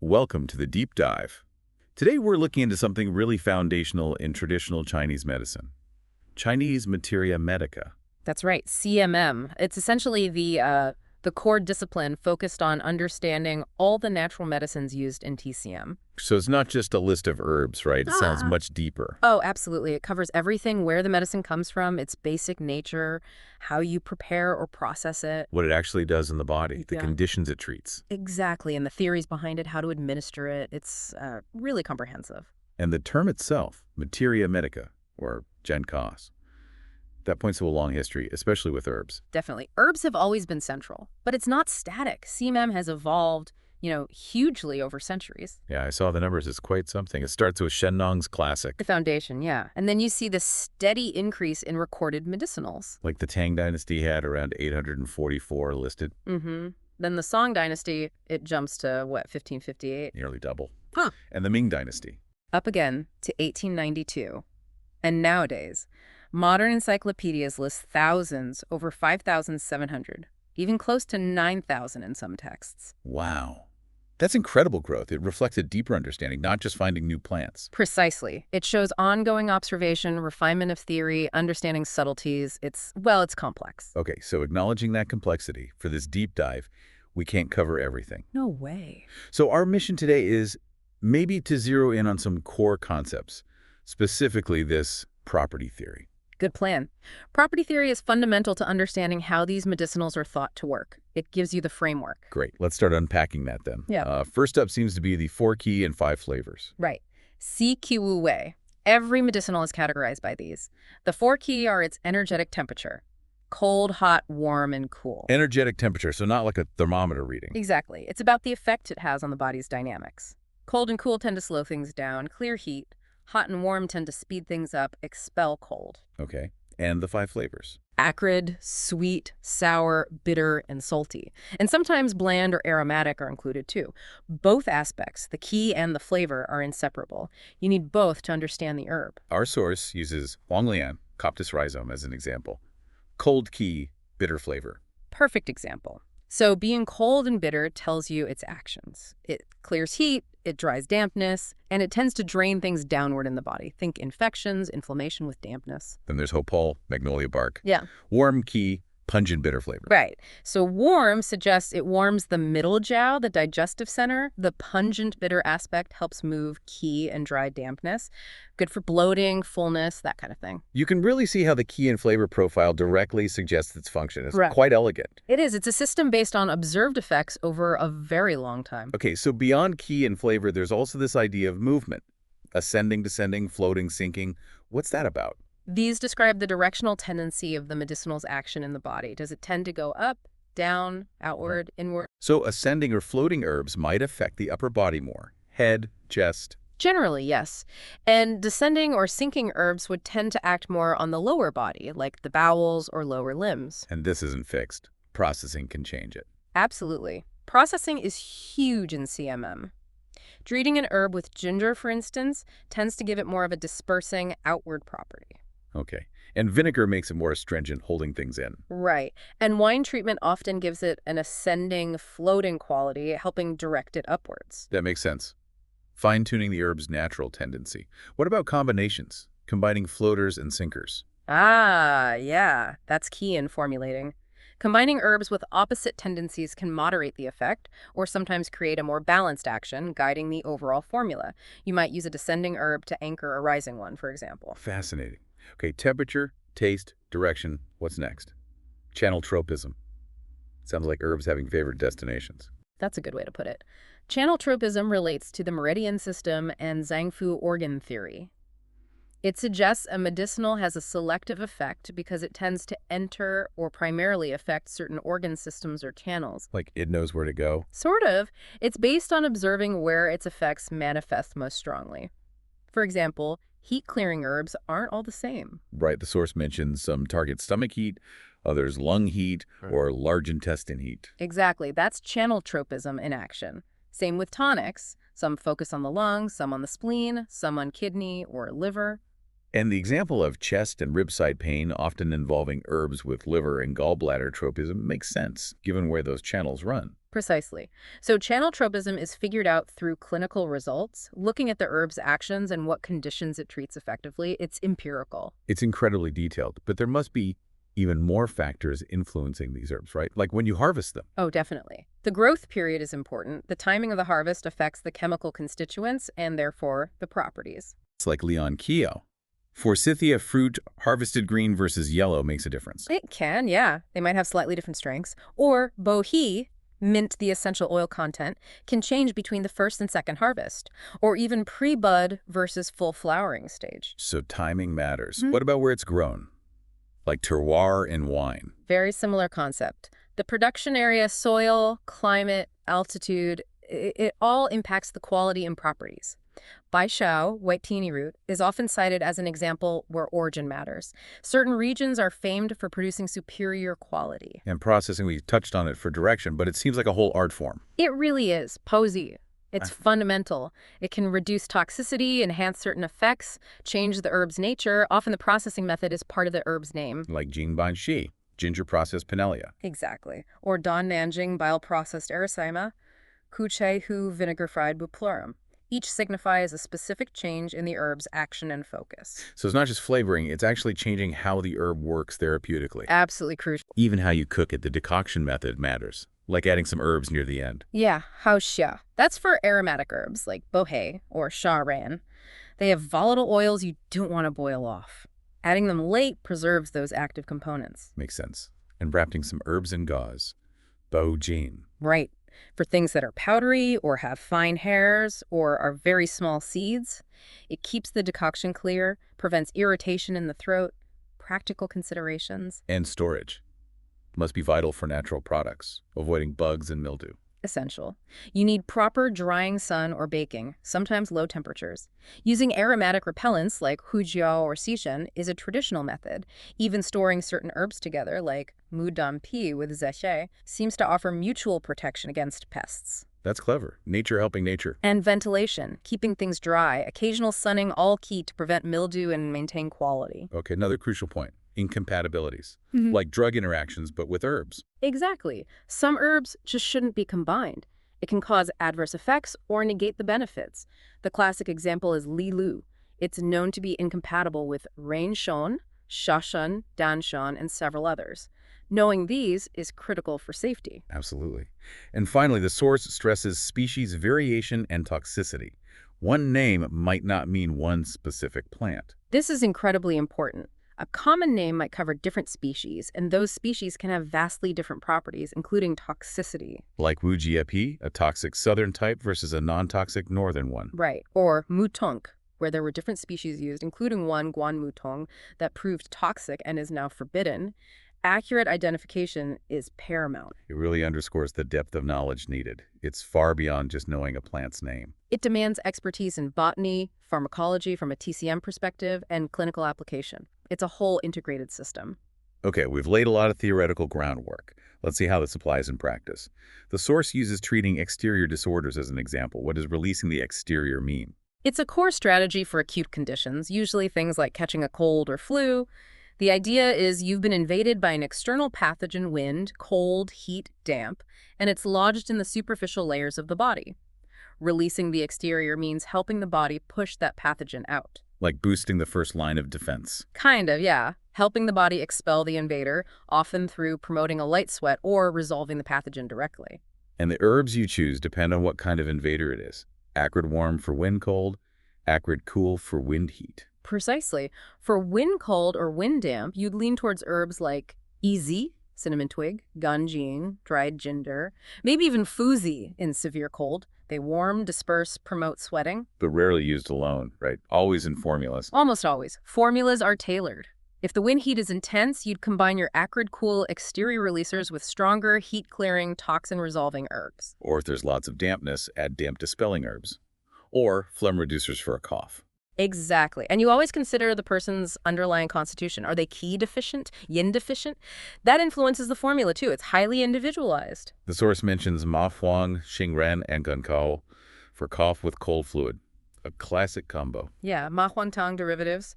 welcome to the deep dive. Today we're looking into something really foundational in traditional Chinese medicine. Chinese Materia Medica. That's right, CMM. It's essentially the core discipline focused on understanding all the natural medicines used in TCM. So it's not just a list of herbs, right? It sounds much deeper. Oh, absolutely. It covers everything, where the medicine comes from, its basic nature, how you prepare or process it. What it actually does in the body, the conditions it treats. Exactly, and the theories behind it, how to administer it. It's really comprehensive. And the term itself, Materia Medica, or Gen Cos, that points to a long history, especially with herbs. Definitely. Herbs have always been central, but it's not static. CMM has evolved, hugely over centuries. Yeah, I saw the numbers. It's quite something. It starts with Shennong's classic. The foundation, yeah. And then you see the steady increase in recorded medicinals. Like the Tang Dynasty had around 844 listed. Mm-hmm. Then the Song Dynasty, it jumps to, 1558? Nearly double. Huh. And the Ming Dynasty. Up again to 1892. And nowadays, modern encyclopedias list thousands, over 5,700, even close to 9,000 in some texts. Wow. That's incredible growth. It reflects a deeper understanding, not just finding new plants. Precisely. It shows ongoing observation, refinement of theory, understanding subtleties. It's complex. Okay, so acknowledging that complexity, for this deep dive, we can't cover everything. No way. So our mission today is maybe to zero in on some core concepts, specifically this property theory. Good plan. Property theory is fundamental to understanding how these medicinals are thought to work. It gives you the framework. Great. Let's start unpacking that then. Yeah. First up seems to be the 4 key and 5 flavors. Right. CQU Wei. Every medicinal is categorized by these. The 4 key are its energetic temperature. Cold, hot, warm, and cool. Energetic temperature, so not like a thermometer reading. Exactly. It's about the effect it has on the body's dynamics. Cold and cool tend to slow things down, clear heat. Hot and warm tend to speed things up, expel cold. Okay. And the 5 flavors. Acrid, sweet, sour, bitter, and salty. And sometimes bland or aromatic are included too. Both aspects, the key and the flavor, are inseparable. You need both to understand the herb. Our source uses Huanglian, Coptis rhizome, as an example. Cold key, bitter flavor. Perfect example. So being cold and bitter tells you its actions. It clears heat, it dries dampness, and it tends to drain things downward in the body. Think infections, inflammation with dampness. Then there's Hopal, magnolia bark. Yeah. Warm key, pungent bitter flavor. Right. So warm suggests it warms the middle jiao, the digestive center. The pungent bitter aspect helps move qi and dry dampness. Good for bloating, fullness, that kind of thing. You can really see how the key and flavor profile directly suggests its function. It's quite elegant. It is. It's a system based on observed effects over a very long time. Okay, so beyond key and flavor, there's also this idea of movement. Ascending, descending, floating, sinking. What's that about? These describe the directional tendency of the medicinal's action in the body. Does it tend to go up, down, outward, inward? So ascending or floating herbs might affect the upper body more. Head, chest. Generally, yes. And descending or sinking herbs would tend to act more on the lower body, like the bowels or lower limbs. And this isn't fixed. Processing can change it. Absolutely. Processing is huge in CMM. Treating an herb with ginger, for instance, tends to give it more of a dispersing outward property. Okay. And vinegar makes it more astringent, holding things in. Right. And wine treatment often gives it an ascending, floating quality, helping direct it upwards. That makes sense. Fine-tuning the herb's natural tendency. What about combinations? Combining floaters and sinkers. Ah, yeah. That's key in formulating. Combining herbs with opposite tendencies can moderate the effect, or sometimes create a more balanced action, guiding the overall formula. You might use a descending herb to anchor a rising one, for example. Fascinating. Okay, temperature, taste, direction. What's next? Channel tropism. Sounds like herbs having favored destinations. That's a good way to put it. Channel tropism relates to the meridian system and Zhangfu organ theory. It suggests a medicinal has a selective effect because it tends to enter or primarily affect certain organ systems or channels. Like it knows where to go? Sort of. It's based on observing where its effects manifest most strongly. For example, heat-clearing herbs aren't all the same. Right, the source mentions some target stomach heat, others lung heat, or large intestine heat. Exactly. That's channel tropism in action. Same with tonics. Some focus on the lungs, some on the spleen, some on kidney or liver. And the example of chest and rib side pain, often involving herbs with liver and gallbladder tropism, makes sense, given where those channels run. Precisely. So channel tropism is figured out through clinical results, looking at the herb's actions and what conditions it treats effectively. It's empirical. It's incredibly detailed, but there must be even more factors influencing these herbs, right? Like when you harvest them. Oh, definitely. The growth period is important. The timing of the harvest affects the chemical constituents and therefore the properties. It's like Leon Keogh. Forsythia fruit harvested green versus yellow makes a difference. It can, yeah. They might have slightly different strengths. Or bohea, mint the essential oil content, can change between the first and second harvest. Or even pre-bud versus full flowering stage. So timing matters. What about where it's grown? Like terroir in wine. Very similar concept. The production area, soil, climate, altitude, it all impacts the quality and properties. Baishao, white peony root, is often cited as an example where origin matters. Certain regions are famed for producing superior quality. And processing, we touched on it for direction, but it seems like a whole art form. It really is. Posy. It's fundamental. It can reduce toxicity, enhance certain effects, change the herb's nature. Often the processing method is part of the herb's name. Like Jingban Shi, ginger processed Pinellia. Exactly. Or Don Nanjing, bile-processed erythema, Kuche Hu, vinegar fried buplorum. Each signifies a specific change in the herb's action and focus. So it's not just flavoring, it's actually changing how the herb works therapeutically. Absolutely crucial. Even how you cook it, the decoction method matters, like adding some herbs near the end. Yeah, haoxia. That's for aromatic herbs like bohea or sha ran. They have volatile oils you don't want to boil off. Adding them late preserves those active components. Makes sense. And wrapping some herbs in gauze. Bao jin. Right. For things that are powdery or have fine hairs or are very small seeds, it keeps the decoction clear, prevents irritation in the throat, practical considerations. And storage. Must be vital for natural products, avoiding bugs and mildew. Essential. You need proper drying sun or baking, sometimes low temperatures. Using aromatic repellents like hujiao or xishen is a traditional method. Even storing certain herbs together like mudam pi with zeche seems to offer mutual protection against pests. That's clever. Nature helping nature. And ventilation, keeping things dry, occasional sunning, all key to prevent mildew and maintain quality. Okay, another crucial point. Incompatibilities. Like drug interactions, but with herbs. Exactly. Some herbs just shouldn't be combined. It can cause adverse effects or negate the benefits. The classic example is Li Lu. It's known to be incompatible with Rainshan, Shashan, Danshan, and several others. Knowing these is critical for safety. Absolutely. And finally, the source stresses species variation and toxicity. One name might not mean one specific plant. This is incredibly important. A common name might cover different species, and those species can have vastly different properties, including toxicity. Like Wu Jie, a toxic southern type versus a non-toxic northern one. Right. Or mutong, where there were different species used, including one, guan mutong, that proved toxic and is now forbidden. Accurate identification is paramount. It really underscores the depth of knowledge needed. It's far beyond just knowing a plant's name. It demands expertise in botany, pharmacology from a TCM perspective, and clinical application. It's a whole integrated system. Okay, we've laid a lot of theoretical groundwork. Let's see how this applies in practice. The source uses treating exterior disorders as an example. What does releasing the exterior mean? It's a core strategy for acute conditions, usually things like catching a cold or flu. The idea is you've been invaded by an external pathogen, wind, cold, heat, damp, and it's lodged in the superficial layers of the body. Releasing the exterior means helping the body push that pathogen out. Like boosting the first line of defense. Kind of, yeah. Helping the body expel the invader, often through promoting a light sweat or resolving the pathogen directly. And the herbs you choose depend on what kind of invader it is. Acrid warm for wind cold, acrid cool for wind heat. Precisely. For wind cold or wind damp, you'd lean towards herbs like Izi, cinnamon twig, ganjing, dried ginger, maybe even fuzi in severe cold. They warm, disperse, promote sweating. But rarely used alone, right? Always in formulas. Almost always. Formulas are tailored. If the wind heat is intense, you'd combine your acrid cool exterior releasers with stronger, heat-clearing, toxin-resolving herbs. Or if there's lots of dampness, add damp dispelling herbs. Or phlegm reducers for a cough. Exactly. And you always consider the person's underlying constitution. Are they qi deficient, yin deficient? That influences the formula too. It's highly individualized. The source mentions ma huang, xingren, and gunkao for cough with cold fluid. A classic combo. Yeah, ma huang tang derivatives.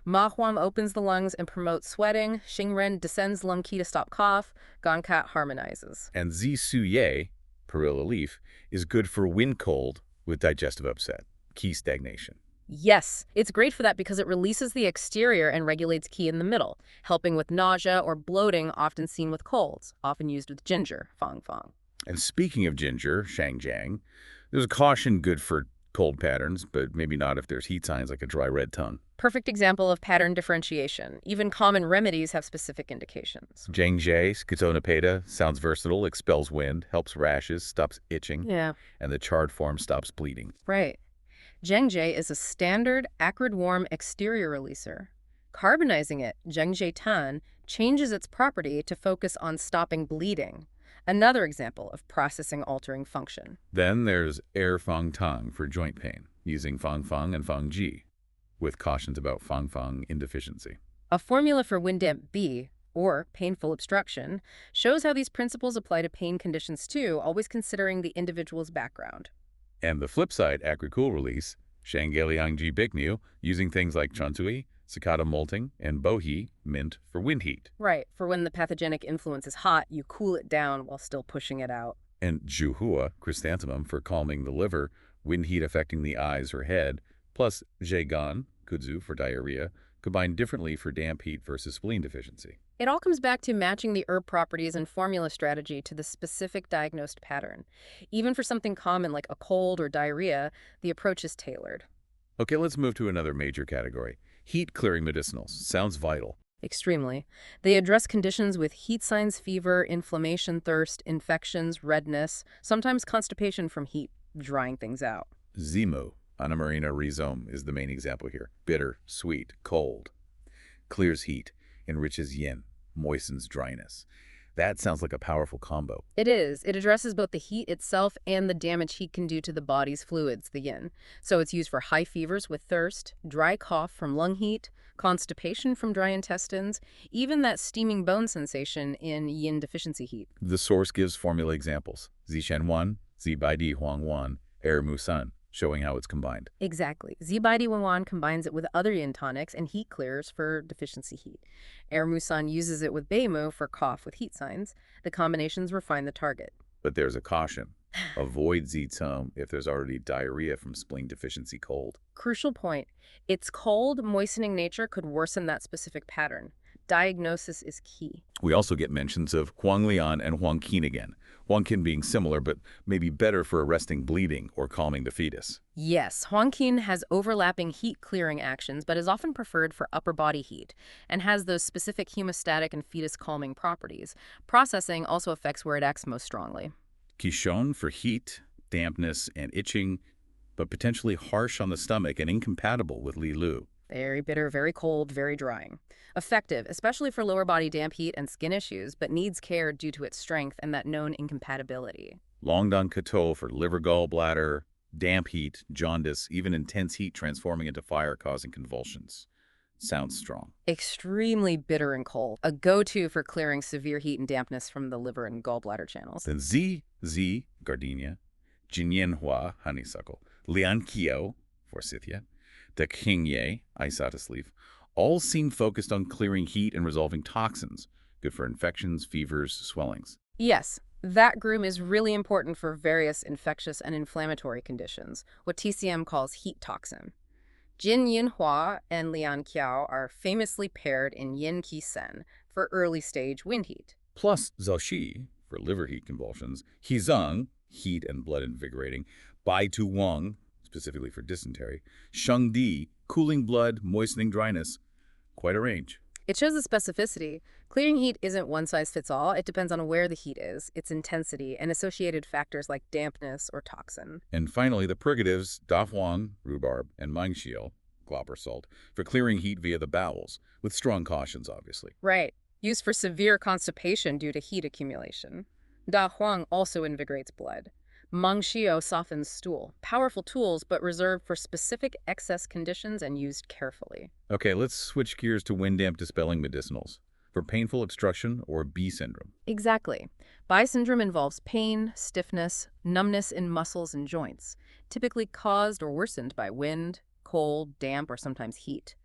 Ma huang opens the lungs and promotes sweating. Xingren descends lung qi to stop cough. Gankat harmonizes. And zi su ye, perilla leaf, is good for wind cold with digestive upset, key stagnation. Yes, it's great for that because it releases the exterior and regulates qi in the middle, helping with nausea or bloating often seen with colds, often used with ginger, fang fang. And speaking of ginger, shangjang, there's a caution good for cold patterns, but maybe not if there's heat signs like a dry red tongue. Perfect example of pattern differentiation. Even common remedies have specific indications. Jangjae, Schizonopaeda, sounds versatile, expels wind, helps rashes, stops itching, Yeah, and the charred form stops bleeding. right. Zhengzhe is a standard acrid warm exterior releaser. Carbonizing it, Zhengzhe tan, changes its property to focus on stopping bleeding. Another example of processing altering function. Then there's air fang tang for joint pain, using fang fang and fang ji, with cautions about fang fang indeficiency. A formula for Windamp B, or painful obstruction, shows how these principles apply to pain conditions too, always considering the individual's background. And the flip side, acrid-cool release, Shangeliangji Biknu, using things like Chansui, cicada molting, and bohi, mint, for wind heat. Right, for when the pathogenic influence is hot, you cool it down while still pushing it out. And Juhua, chrysanthemum, for calming the liver, wind heat affecting the eyes or head, plus Jaegan, kudzu, for diarrhea, combined differently for damp heat versus spleen deficiency. It all comes back to matching the herb properties and formula strategy to the specific diagnosed pattern. Even for something common like a cold or diarrhea, the approach is tailored. Okay, let's move to another major category. Heat-clearing medicinals. Sounds vital. Extremely. They address conditions with heat signs, fever, inflammation, thirst, infections, redness, sometimes constipation from heat, drying things out. Zimu, Anamarina rhizome, is the main example here. Bitter, sweet, cold. Clears heat, enriches yin, moistens dryness. That sounds like a powerful combo. It is. It addresses both the heat itself and the damage heat can do to the body's fluids, the yin. So it's used for high fevers with thirst, dry cough from lung heat, constipation from dry intestines, even that steaming bone sensation in yin deficiency heat. The source gives formula examples. Zishan 1, Zibaidi Huang 1, Air Musan, showing how it's combined. Exactly. Zibaidi Wan combines it with other yin tonics and heat clears for deficiency heat. Air Musan uses it with Beimu for cough with heat signs. The combinations refine the target. But there's a caution. Avoid Zitome if there's already diarrhea from spleen deficiency cold. Crucial point. Its cold, moistening nature could worsen that specific pattern. Diagnosis is key. We also get mentions of Huanglian and Huangqin again. Huangqin being similar, but maybe better for arresting bleeding or calming the fetus. Yes, Huangqin has overlapping heat-clearing actions, but is often preferred for upper body heat, and has those specific hemostatic and fetus-calming properties. Processing also affects where it acts most strongly. Quichon for heat, dampness, and itching, but potentially harsh on the stomach and incompatible with Li Lu. Very bitter, very cold, very drying. Effective, especially for lower body damp heat and skin issues, but needs care due to its strength and that known incompatibility. Longdan Kato for liver gallbladder, damp heat, jaundice, even intense heat transforming into fire causing convulsions. Sounds strong. Extremely bitter and cold, a go-to for clearing severe heat and dampness from the liver and gallbladder channels. Then Z, gardenia, Jinyanhua, honeysuckle, Liankio, forsythia, Dakingye, isatis leaf, all seem focused on clearing heat and resolving toxins, good for infections, fevers, swellings. Yes, that groom is really important for various infectious and inflammatory conditions, what TCM calls heat toxin. Jin Yinhua and Lian Qiao are famously paired in Yin Qi Sen for early-stage wind heat. Plus Zhaoxi, for liver heat convulsions, Hizang, heat and blood invigorating, Bai Tu Wang, specifically for dysentery, Shengdi, cooling blood, moistening dryness. Quite a range. It shows the specificity. Clearing heat isn't one-size-fits-all. It depends on where the heat is, its intensity, and associated factors like dampness or toxin. And finally, the purgatives, Da Huang, rhubarb, and Mangxiao, glauber salt, for clearing heat via the bowels, with strong cautions, obviously. Right. Used for severe constipation due to heat accumulation. Da Huang also invigorates blood. Mangxiao softens stool. Powerful tools, but reserved for specific excess conditions and used carefully. Okay, let's switch gears to wind damp dispelling medicinals for painful obstruction or B syndrome. Exactly. Bi syndrome involves pain, stiffness, numbness in muscles and joints, typically caused or worsened by wind, cold, damp, or sometimes heat.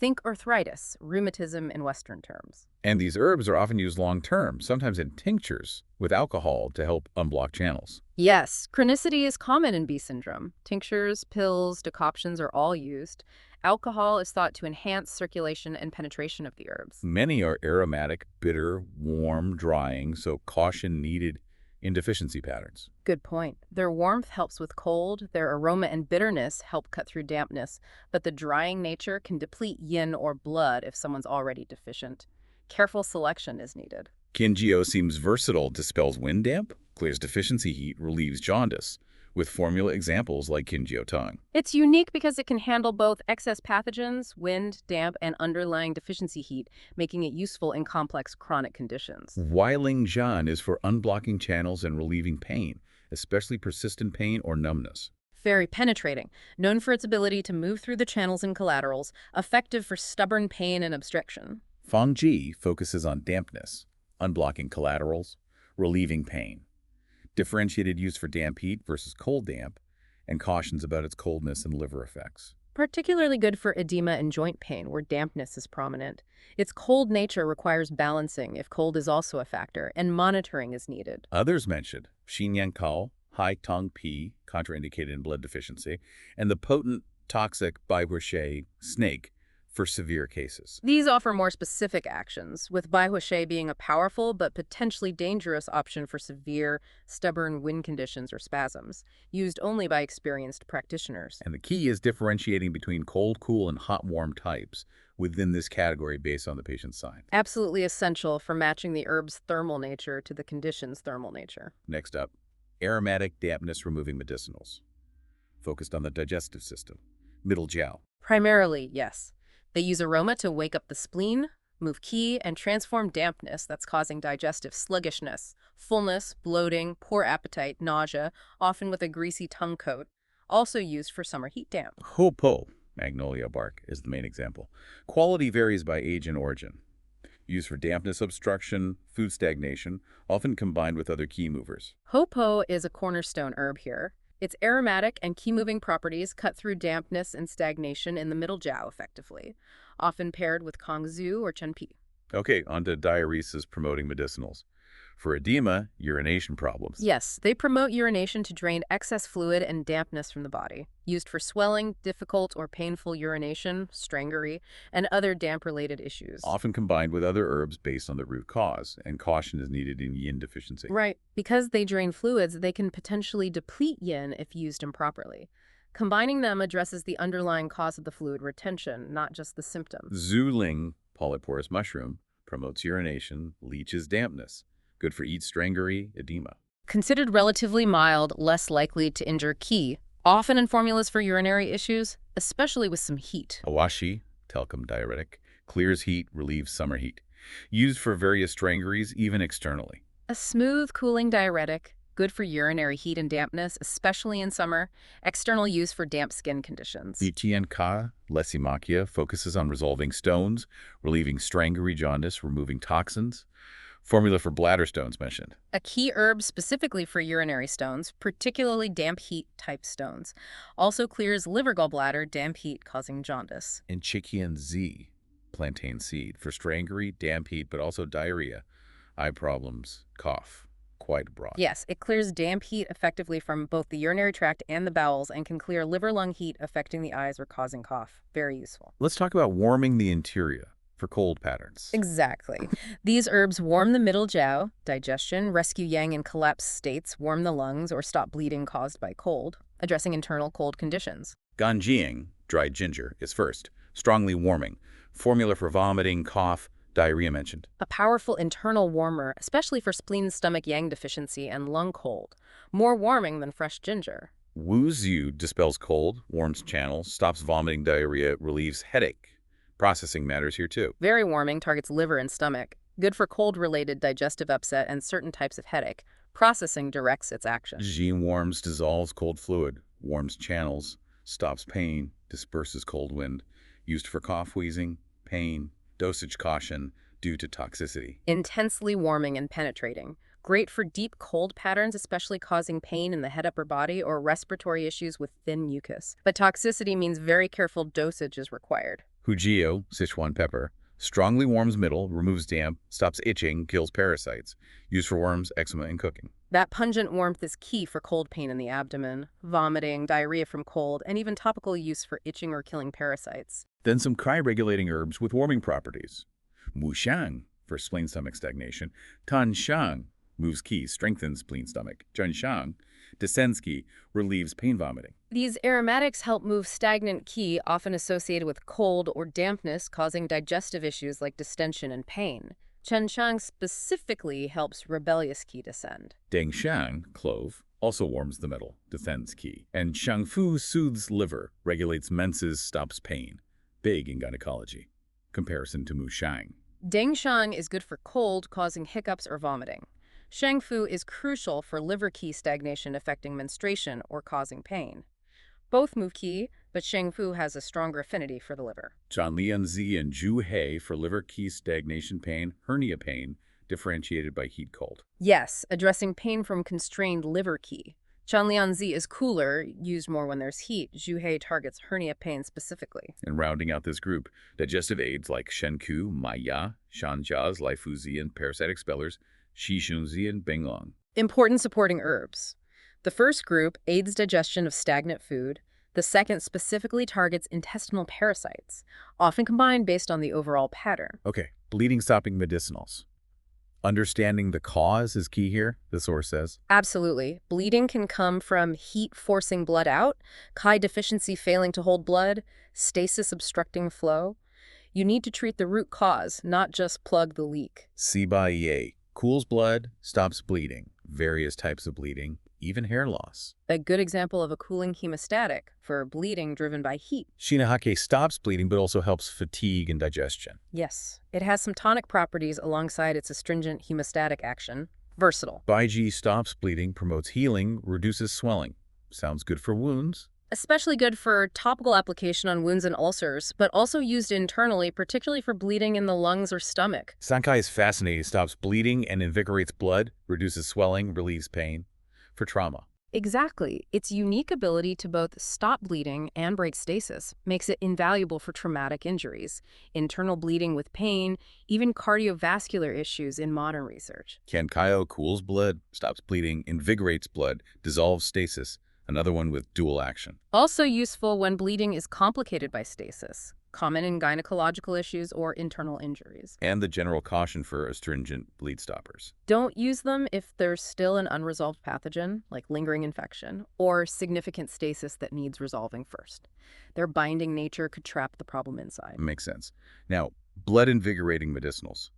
Think arthritis, rheumatism in Western terms. And these herbs are often used long-term, sometimes in tinctures with alcohol to help unblock channels. Yes, chronicity is common in B syndrome. Tinctures, pills, decoctions are all used. Alcohol is thought to enhance circulation and penetration of the herbs. Many are aromatic, bitter, warm, drying, so caution needed in deficiency patterns. Good point. Their warmth helps with cold, their aroma and bitterness help cut through dampness, but the drying nature can deplete yin or blood if someone's already deficient. Careful selection is needed. Kinjio seems versatile, dispels wind damp, clears deficiency heat, relieves jaundice, with formula examples like Kinjio tongue. It's unique because it can handle both excess pathogens, wind, damp, and underlying deficiency heat, making it useful in complex chronic conditions. Weiling Zhan is for unblocking channels and relieving pain, especially persistent pain or numbness. Very penetrating, known for its ability to move through the channels and collaterals, effective for stubborn pain and obstruction. Fangji focuses on dampness, unblocking collaterals, relieving pain. Differentiated use for damp heat versus cold damp, and cautions about its coldness and liver effects. Particularly good for edema and joint pain, where dampness is prominent. Its cold nature requires balancing if cold is also a factor, and monitoring is needed. Others mentioned Xinyankao, high tongue pea, contraindicated in blood deficiency, and the potent toxic Baihuashe snake for severe cases. These offer more specific actions, with Baihuashe being a powerful but potentially dangerous option for severe, stubborn wind conditions or spasms, used only by experienced practitioners. And the key is differentiating between cold, cool, and hot-warm types within this category based on the patient's sign. Absolutely essential for matching the herb's thermal nature to the condition's thermal nature. Next up, aromatic dampness-removing medicinals, focused on the digestive system. Middle jiao. Primarily, yes. They use aroma to wake up the spleen, move qi, and transform dampness that's causing digestive sluggishness, fullness, bloating, poor appetite, nausea, often with a greasy tongue coat. Also used for summer heat damp. Hopo, magnolia bark, is the main example. Quality varies by age and origin. Used for dampness obstruction, food stagnation, often combined with other qi movers. Hopo is a cornerstone herb here. Its aromatic and qi-moving properties cut through dampness and stagnation in the middle jiao effectively, often paired with kongzu or chenpi. Okay, on to diuresis-promoting medicinals. For edema, urination problems. Yes, they promote urination to drain excess fluid and dampness from the body. Used for swelling, difficult or painful urination, strangury, and other damp-related issues. Often combined with other herbs based on the root cause, and caution is needed in yin deficiency. Right. Because they drain fluids, they can potentially deplete yin if used improperly. Combining them addresses the underlying cause of the fluid retention, not just the symptom. Zuling, polyporous mushroom, promotes urination, leaches dampness. Good for yeast strangury, edema. Considered relatively mild, less likely to injure qi, often in formulas for urinary issues, especially with some heat. Awashi, talcum diuretic, clears heat, relieves summer heat. Used for various stranguries, even externally. A smooth, cooling diuretic, good for urinary heat and dampness, especially in summer. External use for damp skin conditions. Ichian Ka, Lessimakia, focuses on resolving stones, relieving strangury jaundice, removing toxins. Formula for bladder stones mentioned. A key herb specifically for urinary stones, particularly damp heat type stones. Also clears liver gallbladder, damp heat causing jaundice. And Chikian Z, plantain seed, for strangury, damp heat, but also diarrhea, eye problems, cough. Quite broad. Yes, it clears damp heat effectively from both the urinary tract and the bowels and can clear liver-lung heat affecting the eyes or causing cough. Very useful. Let's talk about warming the interior for cold patterns. Exactly. These herbs warm the middle jiao, digestion, rescue yang in collapsed states, warm the lungs, or stop bleeding caused by cold, addressing internal cold conditions. Ganjiang, dried ginger, is first, strongly warming. Formula for vomiting, cough, diarrhea mentioned. A powerful internal warmer, especially for spleen stomach yang deficiency and lung cold. More warming than fresh ginger. Wuzu dispels cold, warms channels, stops vomiting, diarrhea, relieves headache. Processing matters here too. Very warming, targets liver and stomach. Good for cold-related digestive upset and certain types of headache. Processing directs its action. Jin warms, dissolves cold fluid, warms channels, stops pain, disperses cold wind. Used for cough, wheezing, pain, dosage caution due to toxicity. Intensely warming and penetrating. Great for deep cold patterns, especially causing pain in the head upper body or respiratory issues with thin mucus. But toxicity means very careful dosage is required. Hujio, Sichuan pepper, strongly warms middle, removes damp, stops itching, kills parasites. Used for worms, eczema, and cooking. That pungent warmth is key for cold pain in the abdomen, vomiting, diarrhea from cold, and even topical use for itching or killing parasites. Then some cry-regulating herbs with warming properties. Muxiang, for spleen stomach stagnation. Tanxiang, moves qi, strengthens spleen stomach. Zhenxiang, descends qi, relieves pain vomiting. These aromatics help move stagnant qi, often associated with cold or dampness, causing digestive issues like distension and pain. Zhenxiang specifically helps rebellious qi descend. Dengxiang, clove, also warms the middle, defends qi. And Xiangfu soothes liver, regulates menses, stops pain. Big in gynecology. Comparison to Muxiang. Dengxiang is good for cold, causing hiccups or vomiting. Xiangfu is crucial for liver qi stagnation affecting menstruation or causing pain. Both move qi, but Xiangfu has a stronger affinity for the liver. Zhanlianzi and Zhu He for liver qi stagnation pain, hernia pain, differentiated by heat cold. Yes, addressing pain from constrained liver qi. Zhanlianzi is cooler, used more when there's heat. Zhu He targets hernia pain specifically. And rounding out this group, digestive aids like Shenku, Maya, Shanjia's, Lifuzi, and parasitic expellers, Shishunzi, and Benglong. Important supporting herbs. The first group aids digestion of stagnant food. The second specifically targets intestinal parasites, often combined based on the overall pattern. Okay, bleeding-stopping medicinals. Understanding the cause is key here, the source says. Absolutely. Bleeding can come from heat forcing blood out, Chi deficiency failing to hold blood, stasis obstructing flow. You need to treat the root cause, not just plug the leak. CBIEA, cools blood, stops bleeding, various types of bleeding, even hair loss. A good example of a cooling hemostatic for bleeding driven by heat. Shinahake stops bleeding but also helps fatigue and digestion. Yes, it has some tonic properties alongside its astringent hemostatic action. Versatile. Baiji stops bleeding, promotes healing, reduces swelling. Sounds good for wounds. Especially good for topical application on wounds and ulcers, but also used internally, particularly for bleeding in the lungs or stomach. Sankai is fascinating, stops bleeding and invigorates blood, reduces swelling, relieves pain. For trauma. Exactly. Its unique ability to both stop bleeding and break stasis makes it invaluable for traumatic injuries, internal bleeding with pain, even cardiovascular issues in modern research. Kankaio cools blood, stops bleeding, invigorates blood, dissolves stasis, another one with dual action. Also useful when bleeding is complicated by stasis, common in gynecological issues or internal injuries. And the general caution for astringent bleed stoppers. Don't use them if there's still an unresolved pathogen, like lingering infection, or significant stasis that needs resolving first. Their binding nature could trap the problem inside. Makes sense. Now, blood-invigorating medicinals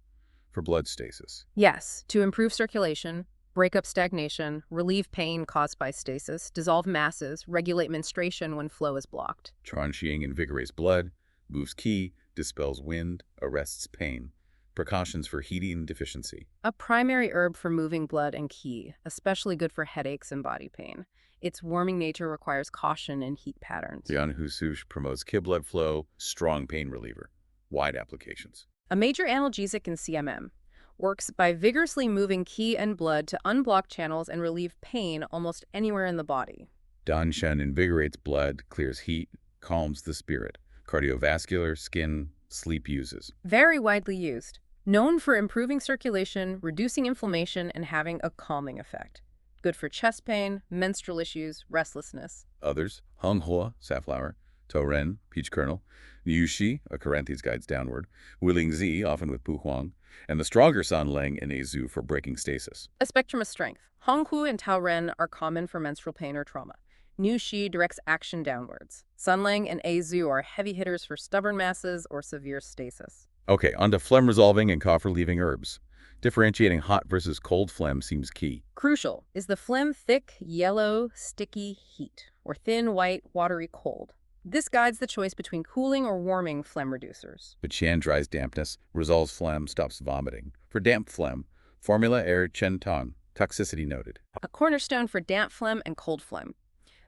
for blood stasis. Yes, to improve circulation, break up stagnation, relieve pain caused by stasis, dissolve masses, regulate menstruation when flow is blocked. Chuanxing invigorates blood, moves qi, dispels wind, arrests pain. Precautions for heating deficiency. A primary herb for moving blood and qi, especially good for headaches and body pain. Its warming nature requires caution in heat patterns. Lian Husush promotes qi blood flow, strong pain reliever. Wide applications. A major analgesic in CMM. Works by vigorously moving qi and blood to unblock channels and relieve pain almost anywhere in the body. Danshan invigorates blood, clears heat, calms the spirit. Cardiovascular, skin, sleep uses. Very widely used. Known for improving circulation, reducing inflammation, and having a calming effect. Good for chest pain, menstrual issues, restlessness. Others, Honghua, safflower, Toren, peach kernel, Niushi, a Caranthes guides downward, Willingzi, often with Puhuang, and the stronger Sanleng and Azu for breaking stasis. A spectrum of strength. Honghu and Taoren are common for menstrual pain or trauma. Niushi directs action downwards. Sunlang and Azu are heavy hitters for stubborn masses or severe stasis. Okay, on to phlegm-resolving and cough-relieving herbs. Differentiating hot versus cold phlegm seems key. Crucial. Is the phlegm thick, yellow, sticky heat, or thin, white, watery cold? This guides the choice between cooling or warming phlegm reducers. Bachan dries dampness, resolves phlegm, stops vomiting. For damp phlegm, formula air chen tong, toxicity noted. A cornerstone for damp phlegm and cold phlegm.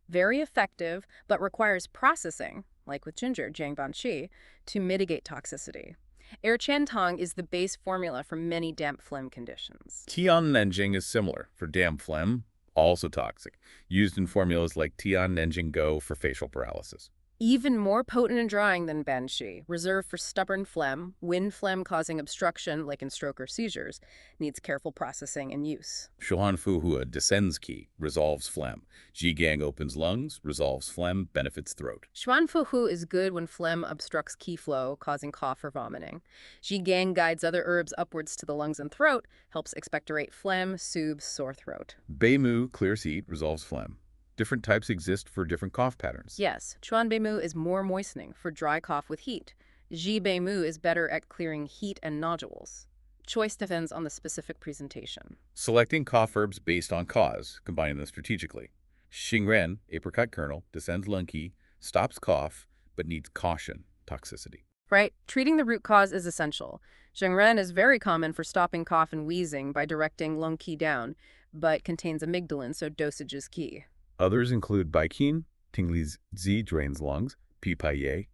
Very effective, but requires processing, like with ginger, jiangbanqi, to mitigate toxicity. Air chen tong is the base formula for many damp phlegm conditions. Tian Nenjing is similar for damp phlegm, also toxic, used in formulas like Tian Nenjing Go for facial paralysis. Even more potent and drying than banshee, reserved for stubborn phlegm, wind phlegm causing obstruction, like in stroke or seizures, needs careful processing and use. Shuanfu Hua descends qi, resolves phlegm. Jigang opens lungs, resolves phlegm, benefits throat. Xuanfuhu is good when phlegm obstructs qi flow, causing cough or vomiting. Jigang guides other herbs upwards to the lungs and throat, helps expectorate phlegm, soothes sore throat. Beimu clears heat, resolves phlegm. Different types exist for different cough patterns. Yes, Chuan Beimu is more moistening for dry cough with heat. Ji Beimu is better at clearing heat and nodules. Choice depends on the specific presentation. Selecting cough herbs based on cause, combining them strategically. Xingren, apricot kernel, descends lung qi, stops cough, but needs caution, toxicity. Right? Treating the root cause is essential. Zhengren is very common for stopping cough and wheezing by directing lung qi down, but contains amygdalin, so dosage is key. Others include Baiqin, Tingli's Zi drains lungs, Pipaye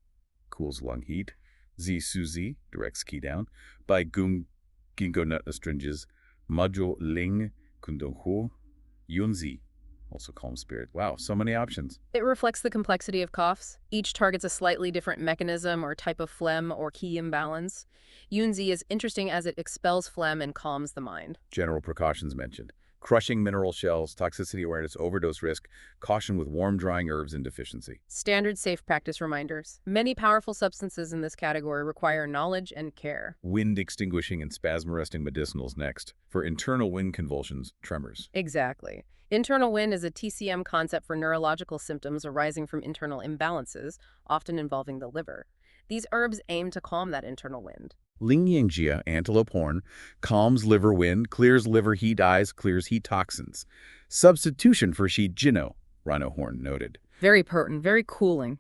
cools lung heat, Zi Suzi directs qi down, Bai Gung ginkgo nut astringes, Majo Ling Kundonghu, Yunzi also calms spirit. Wow, so many options. It reflects the complexity of coughs. Each targets a slightly different mechanism or type of phlegm or qi imbalance. Yunzi is interesting as it expels phlegm and calms the mind. General precautions mentioned. Crushing mineral shells, toxicity awareness, overdose risk, caution with warm drying herbs and deficiency. Standard safe practice reminders. Many powerful substances in this category require knowledge and care. Wind extinguishing and spasm arresting medicinals next. For internal wind convulsions, tremors. Exactly. Internal wind is a TCM concept for neurological symptoms arising from internal imbalances, often involving the liver. These herbs aim to calm that internal wind. Lingyingjia, antelope horn, calms liver wind, clears liver heat eyes, clears heat toxins. Substitution for shi jino, rhino horn noted. Very potent, very cooling.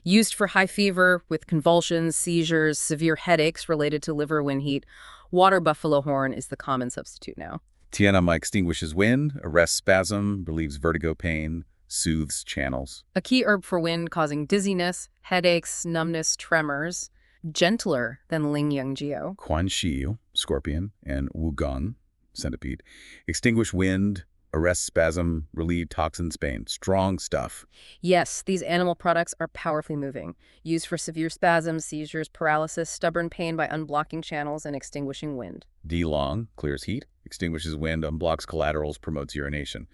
Used for high fever with convulsions, seizures, severe headaches related to liver wind heat, water buffalo horn is the common substitute now. Tianama extinguishes wind, arrests spasm, relieves vertigo pain, soothes channels. A key herb for wind causing dizziness, headaches, numbness, tremors. Gentler than Ling Yang Jiao. Quan Shiyu, scorpion, and Wugong, centipede, extinguish wind, arrest spasm, relieve toxins pain. Strong stuff. Yes, these animal products are powerfully moving, used for severe spasms, seizures, paralysis, stubborn pain by unblocking channels and extinguishing wind. Dilong clears heat, extinguishes wind, unblocks collaterals, promotes urination.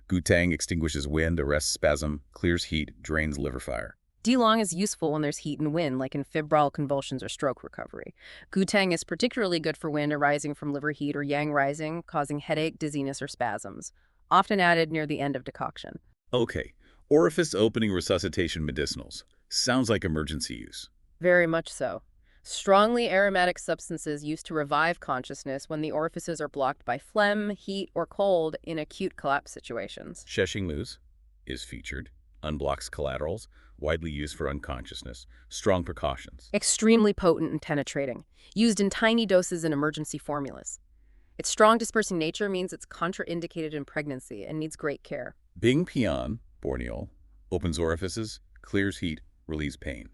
Gutang extinguishes wind, arrests spasm, clears heat, drains liver fire. Dilong is useful when there's heat and wind, like in febrile convulsions or stroke recovery. Gutang is particularly good for wind arising from liver heat or yang rising, causing headache, dizziness, or spasms. Often added near the end of decoction. Okay, orifice opening resuscitation medicinals. Sounds like emergency use. Very much so. Strongly aromatic substances used to revive consciousness when the orifices are blocked by phlegm, heat, or cold in acute collapse situations. Sheshingmus is featured, unblocks collaterals, widely used for unconsciousness. Strong precautions. Extremely potent and penetrating, used in tiny doses in emergency formulas. Its strong dispersing nature means it's contraindicated in pregnancy and needs great care. Bing Pian, Borneo, opens orifices, clears heat, relieves pain.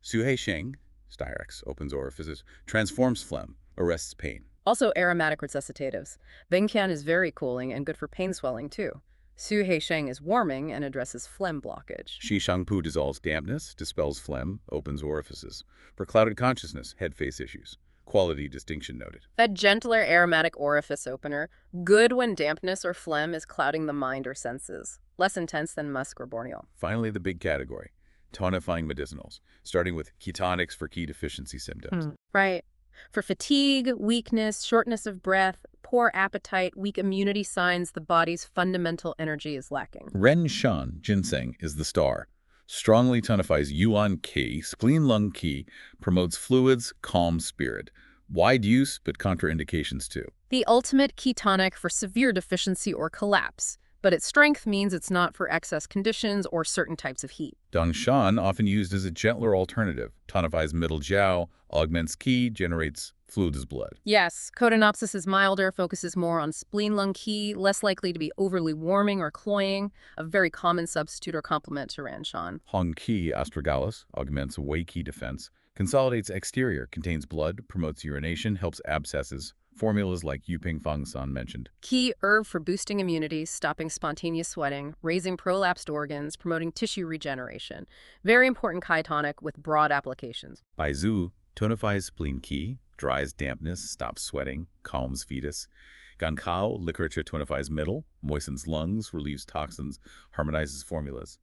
Suhei Sheng, Styrex, opens orifices, transforms phlegm, arrests pain. Also aromatic resuscitatives. Bengqian is very cooling and good for pain swelling too. Su Hei Sheng is warming and addresses phlegm blockage. Shi Shangpu dissolves dampness, dispels phlegm, opens orifices. For clouded consciousness, head-face issues. Quality distinction noted. A gentler aromatic orifice opener, good when dampness or phlegm is clouding the mind or senses. Less intense than musk or borneol. Finally, the big category, tonifying medicinals, starting with ketonics for key deficiency symptoms. Right. For fatigue, weakness, shortness of breath, poor appetite, weak immunity signs, the body's fundamental energy is lacking. Ren Shan, ginseng, is the star. Strongly tonifies yuan qi, spleen lung qi, promotes fluids, calms spirit. Wide use, but contraindications too. The ultimate ketonic for severe deficiency or collapse, but its strength means it's not for excess conditions or certain types of heat. Dangshan, often used as a gentler alternative, tonifies middle jiao, augments qi, generates fluid as blood. Yes, Codonopsis is milder, focuses more on spleen lung qi, less likely to be overly warming or cloying, a very common substitute or complement to Ranshan. Hong qi, astragalus, augments wei qi defense, consolidates exterior, contains blood, promotes urination, helps abscesses, Formulas like Yuping Fang San mentioned. Key herb for boosting immunity, stopping spontaneous sweating, raising prolapsed organs, promoting tissue regeneration. Very important Kai tonic with broad applications. Baizu tonifies spleen qi, dries dampness, stops sweating, calms fetus. Gankao, literature tonifies middle, moistens lungs, relieves toxins, harmonizes formulas.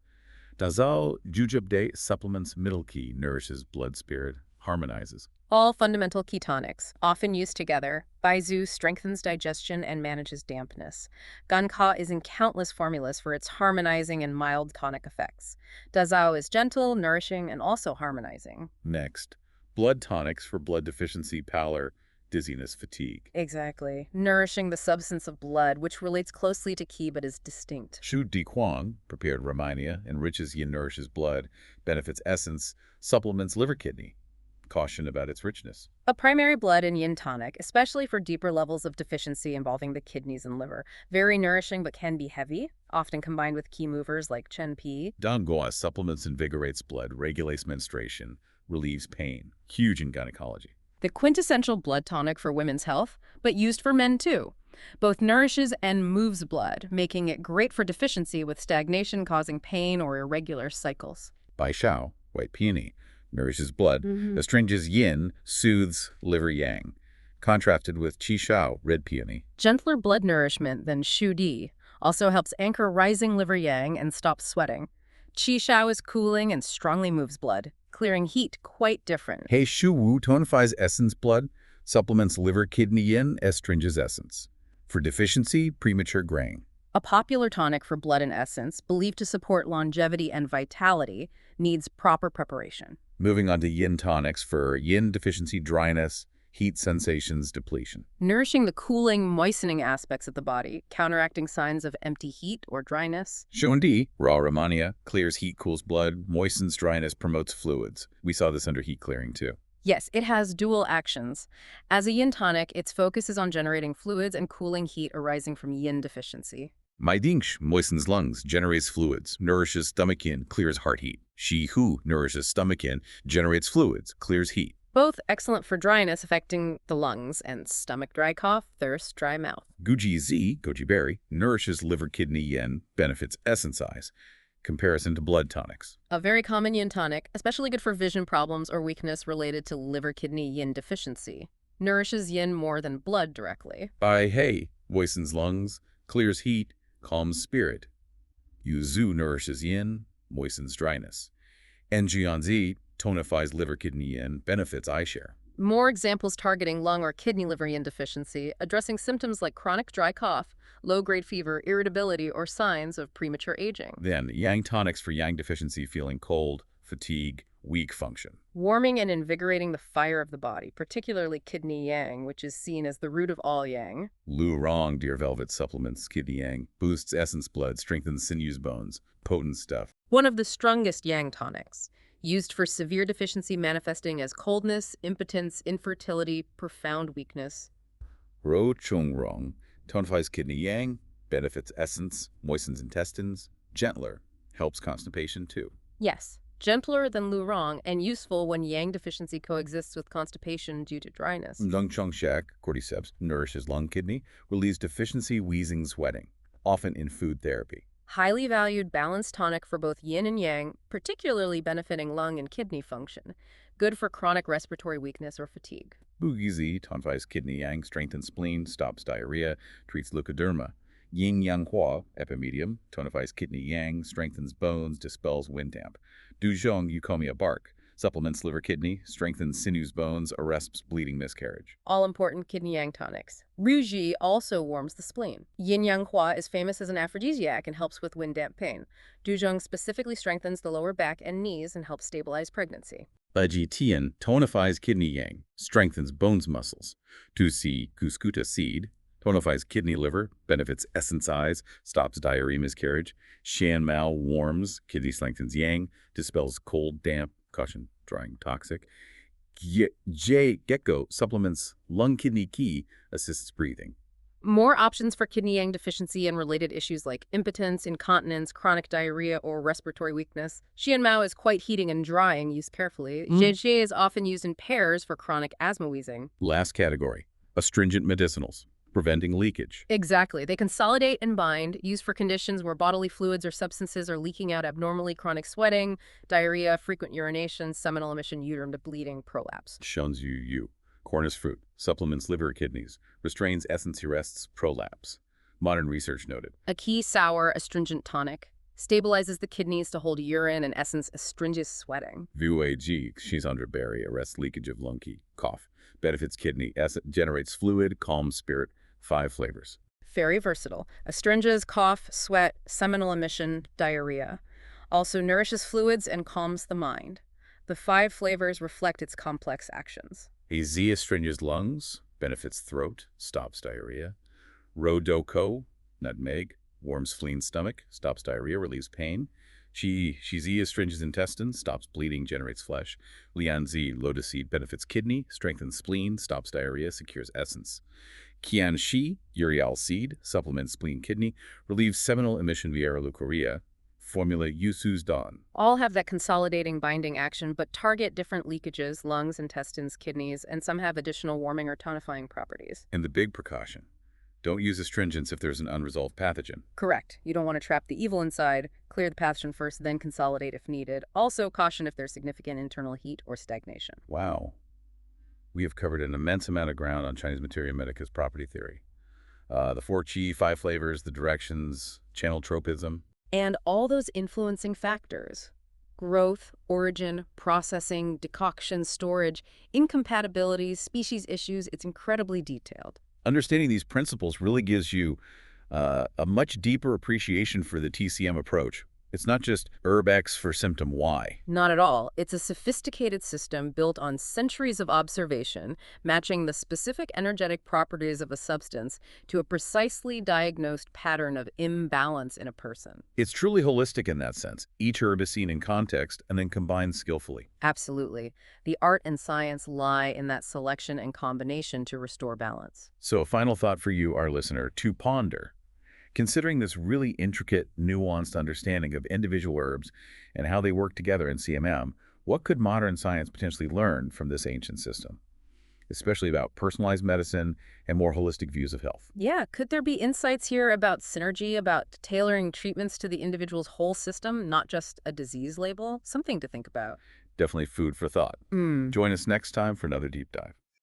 Dazao Jujubde supplements middle qi, nourishes blood spirit, harmonizes. All fundamental ketonics, often used together. Baizu strengthens digestion and manages dampness. Ganka is in countless formulas for its harmonizing and mild tonic effects. Dazao is gentle, nourishing, and also harmonizing. Next, blood tonics for blood deficiency, pallor, dizziness, fatigue. Exactly. Nourishing the substance of blood, which relates closely to qi but is distinct. Shu Di Kuang, prepared Romania, enriches yin, nourishes blood, benefits essence, supplements liver kidney. Caution about its richness. A primary blood and yin tonic, especially for deeper levels of deficiency involving the kidneys and liver. Very nourishing but can be heavy, often combined with qi movers like Chen Pi. Dangoa supplements, invigorates blood, regulates menstruation, relieves pain. Huge in gynecology. The quintessential blood tonic for women's health, but used for men too. Both nourishes and moves blood, making it great for deficiency with stagnation causing pain or irregular cycles. Bai Shao, white peony, nourishes blood, astringes yin, soothes liver yang. Contrasted with Qi Shao, red peony. Gentler blood nourishment than Shu Di also helps anchor rising liver yang and stop sweating. Qi Shao is cooling and strongly moves blood, clearing heat quite different. He Shu Wu tonifies essence blood, supplements liver kidney yin, astringes essence. For deficiency, premature graying. A popular tonic for blood and essence, believed to support longevity and vitality, needs proper preparation. Moving on to yin tonics for yin deficiency, dryness, heat sensations, depletion. Nourishing the cooling, moistening aspects of the body, counteracting signs of empty heat or dryness. Shondi, raw Romania, clears heat, cools blood, moistens dryness, promotes fluids. We saw this under heat clearing too. Yes, it has dual actions. As a yin tonic, its focus is on generating fluids and cooling heat arising from yin deficiency. Maidingsh moistens lungs, generates fluids, nourishes stomach yin, clears heart heat. Shi Hu nourishes stomach yin, generates fluids, clears heat. Both excellent for dryness affecting the lungs and stomach dry cough, thirst, dry mouth. Guji Z, goji berry, nourishes liver kidney yin, benefits essence eyes. Comparison to blood tonics. A very common yin tonic, especially good for vision problems or weakness related to liver kidney yin deficiency. Nourishes yin more than blood directly. Bai Hei moistens lungs, clears heat, calms spirit. Yuzu nourishes yin, moistens dryness. Enjianzi tonifies liver kidney yin, benefits eye share. More examples targeting lung or kidney liver yin deficiency, addressing symptoms like chronic dry cough, low-grade fever, irritability, or signs of premature aging. Then yang tonics for yang deficiency, feeling cold, fatigue, weak function. Warming and invigorating the fire of the body, particularly kidney yang, which is seen as the root of all yang. Lu Rong, deer velvet, supplements kidney yang, boosts essence blood, strengthens sinews bones, potent stuff. One of the strongest yang tonics, used for severe deficiency manifesting as coldness, impotence, infertility, profound weakness. Ro Chung Rong tonifies kidney yang, benefits essence, moistens intestines, gentler, helps constipation too. Yes, gentler than Lu Rong and useful when yang deficiency coexists with constipation due to dryness. Lung Chung Shak, cordyceps, nourishes lung kidney, relieves deficiency, wheezing, sweating, often in food therapy. Highly valued balanced tonic for both yin and yang, particularly benefiting lung and kidney function. Good for chronic respiratory weakness or fatigue. Bugizi tonifies kidney yang, strengthens spleen, stops diarrhea, treats leukoderma. Yin Yang Hua, epimedium, tonifies kidney yang, strengthens bones, dispels wind damp. Duzhong Eucomia bark, supplements liver kidney, strengthens sinews bones, arrests bleeding miscarriage. All important kidney yang tonics. Ruji also warms the spleen. Yin Yang Hua is famous as an aphrodisiac and helps with wind damp pain. Duzhong specifically strengthens the lower back and knees and helps stabilize pregnancy. Baji Tian tonifies kidney yang, strengthens bones muscles. Tusi Cuscuta seed tonifies kidney liver, benefits essence eyes, stops diarrhea miscarriage. Shan Mao warms, kidney strengthens yang, dispels cold, damp, caution, drying, toxic. J Gecko supplements lung kidney qi, assists breathing. More options for kidney yang deficiency and related issues like impotence, incontinence, chronic diarrhea, or respiratory weakness. Xianmao is quite heating and drying, used carefully. Zheji is often used in pairs for chronic asthma wheezing. Last category, Astringent medicinals, preventing leakage. Exactly. They consolidate and bind, used for conditions where bodily fluids or substances are leaking out abnormally, chronic sweating, diarrhea, frequent urination, seminal emission, uterine bleeding, prolapse. Shunzu. Cornus fruit, supplements liver or kidneys, restrains essence arrests, prolapse. Modern research noted. A key sour astringent tonic. Stabilizes the kidneys to hold urine and essence astringent sweating. VUAG, berry, arrests leakage of lung key, cough. Benefits kidney, generates fluid, calms spirit, 5 flavors. Very versatile. Astringes, cough, sweat, seminal emission, diarrhea. Also nourishes fluids and calms the mind. The 5 flavors reflect its complex actions. AZ astringes lungs, benefits throat, stops diarrhea. Rhodocco, nutmeg, warms spleen stomach, stops diarrhea, relieves pain. Shizi astringes intestines, stops bleeding, generates flesh. Lianzi, lotus seed, benefits kidney, strengthens spleen, stops diarrhea, secures essence. Qianxi, urial seed, supplements spleen kidney, relieves seminal emission via leukorrhea. Formula Yusu's Dawn. All have that consolidating binding action, but target different leakages, lungs, intestines, kidneys, and some have additional warming or tonifying properties. And the big precaution. Don't use astringents if there's an unresolved pathogen. Correct. You don't want to trap the evil inside. Clear the pathogen first, then consolidate if needed. Also, caution if there's significant internal heat or stagnation. Wow. We have covered an immense amount of ground on Chinese Materia Medica's property theory. The 4 qi, 5 flavors, the directions, channel tropism. And all those influencing factors. Growth, origin, processing, decoction, storage, incompatibilities, species issues. It's incredibly detailed. Understanding these principles really gives you a much deeper appreciation for the TCM approach. It's not just herb X for symptom Y. Not at all. It's a sophisticated system built on centuries of observation, matching the specific energetic properties of a substance to a precisely diagnosed pattern of imbalance in a person. It's truly holistic in that sense. Each herb is seen in context and then combined skillfully. Absolutely. The art and science lie in that selection and combination to restore balance. So a final thought for you, our listener, to ponder. Considering this really intricate, nuanced understanding of individual herbs and how they work together in CMM, what could modern science potentially learn from this ancient system, especially about personalized medicine and more holistic views of health? Yeah, could there be insights here about synergy, about tailoring treatments to the individual's whole system, not just a disease label? Something to think about. Definitely food for thought. Join us next time for another deep dive.